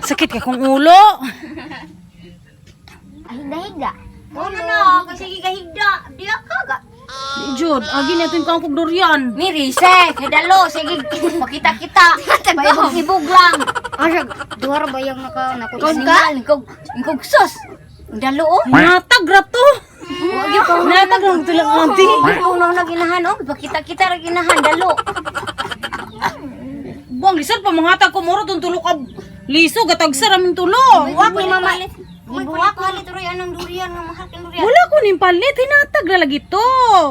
Sakit ka kong ulo. Higda-higda. Ano na, kasi gigahigda. Di ka ga. Jud, agi na ito yung kangkog durian. Mirise, kay dalo, sige, makita-kita. Ibog-ibog lang. Asa, duwara ba yung nako? Ingkog sus. Dalo, oh. Natag rato. Huwag yung kung Natag lang ito lang auntie. unang na ginahan, oh. Pakita-kita ra ginahan, dalo. Buang lisan pa mga hatag ko moro tong tulo ka liso gatag sa raming tulo. Huwag ni mama. Ibuwak halit ro anong durian nga mahal kang durian. Wala ko ning palit hinatag na lagi to.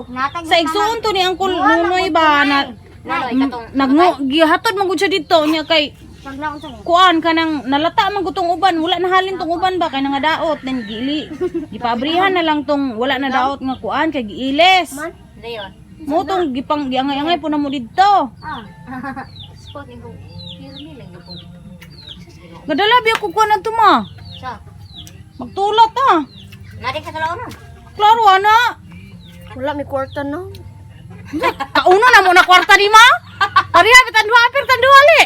Natag Sa igsuon to ni Uncle Nunoy ba na Naloy katong nagno gihatod man gud siya dito nya kay Saglaon sa ni. kuan kanang nalata man gutong uban wala na halin tong uban ba kay nga daot then gili gipabrihan na lang tong wala na daot nga kuan kay giiles dayon. mo tong gipang giangay-angay po na mo didto Ah. Spot ko. Pirmi lang ko. gadala biya ko kuan adto ma Sa. magtulat Nari ka talaw no. klaro ana Wala may kwarta no. kauna na mo na kwarta di ma pariha bitan duha apir kan duha li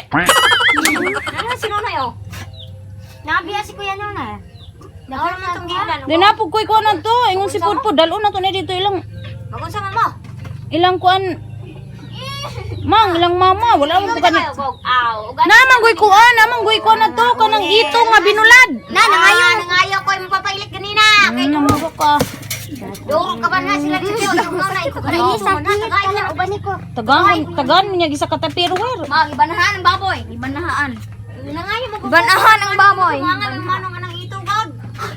Ano sino na yo? Nabiya si kuya nyo na. Dahil man tong gilan. di na pug koy kuan adto ingon si pudpud dalon na to ni dito ilang Magun sa mama. ilang kuan mang ilang mama wala mo kanit Aw, namang goy kuan na to kanang ito nga binulad nangayo ko yung papailit kanina. Kay namang ka duro ka ba na sila dito? Duro na iko ka. Ay, sakit pala uban ko. tagan niya gisa ka tapirwer Mag ibanahan ang baboy, ibanahan. Nangayo mo. Ibanahan ang baboy. Mangan ang manong anang ito god.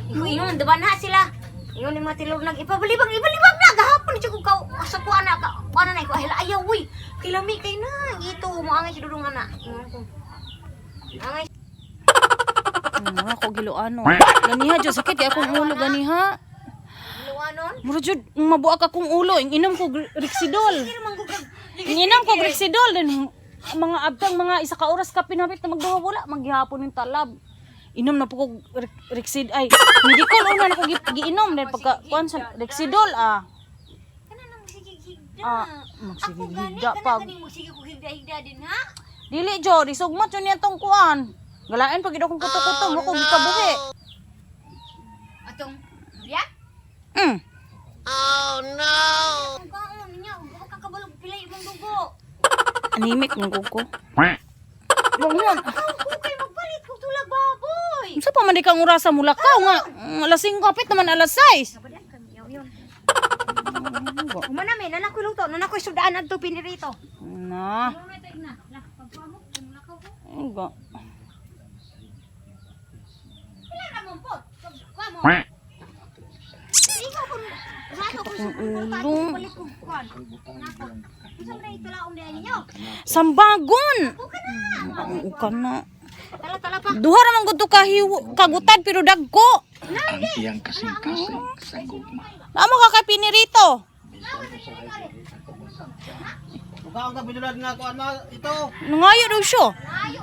Ingon debana sila. Ingon ni matilog nag ibalibag na gahapon siya ko sa kuan na kuan na ko ayaw uy. Kilami kay na ito mo angay si dudong ana. Ingon ko. Angay ako giloano ganiha jud sakit kay akong ulo ganiha luwanon. muro jud mabuak akong ulo inom ko Rexidol inom ko Rexidol then mga abtang mga isa ka oras ka pinapit na magduha wala maghihapon yung talab inom na po ko Rexid ay medicol una na ko giinom then pagka kuan sa Rexidol Kana nang sigigigda. magsigigda pag Mo sige ko higda din ha. dili jo disugmat yun niyang kuan galain pag akong kuto-kuto mo ko gikabuhi Atong ya? Ang kaon niya, huwag ka kabalog pilay mong dugo. anemic ng kuko Ako kay magpalit kong tulag baboy. sa pa man di kang orasa mula ka nga alas 5 kapit naman alas 6 Kabadan kami yun. Umana men, nanak ko luto, nanak ko sudaan adto pinirito. na Ano ito ina? Lah, pagpamok, lakaw ko. enggak Pila na mo po. Kamo. Ikaw kun nato ko ang sa ulo palit ko kuan. Nako. Isa man ito laom diyan ninyo. sambagon Bukan na. ukan na Tala pa. duha ra man gud to kagutad pero dagko Ang iyang kasing-kasing sa gugma. amo ka kay pinirito Mukhang ka binulad nga ako ano ito. nangayo daw siya Ayo.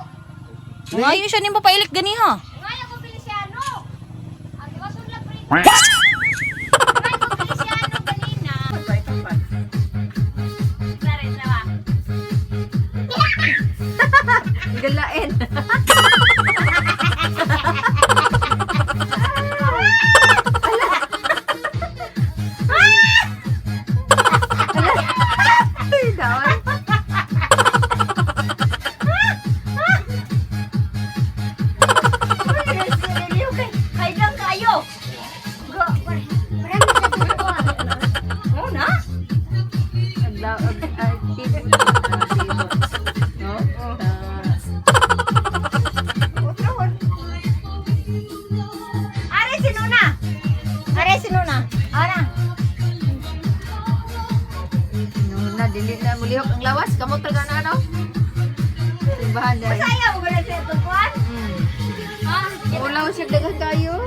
nangayo siya nimo pailit ganiha Ngaya ko Feliciano. Ang iwason lang pre. Ngaya ko Feliciano kanina. Klaro ba? Galain. Haidang kayo. Oh na? Are sino na? Are sino na? Ara. Na dili na mulihok ang lawas kamot talaga na ano. Simbahan dai. Masaya mo ba na sa ito, Juan? Ulaw siya daghang kayo.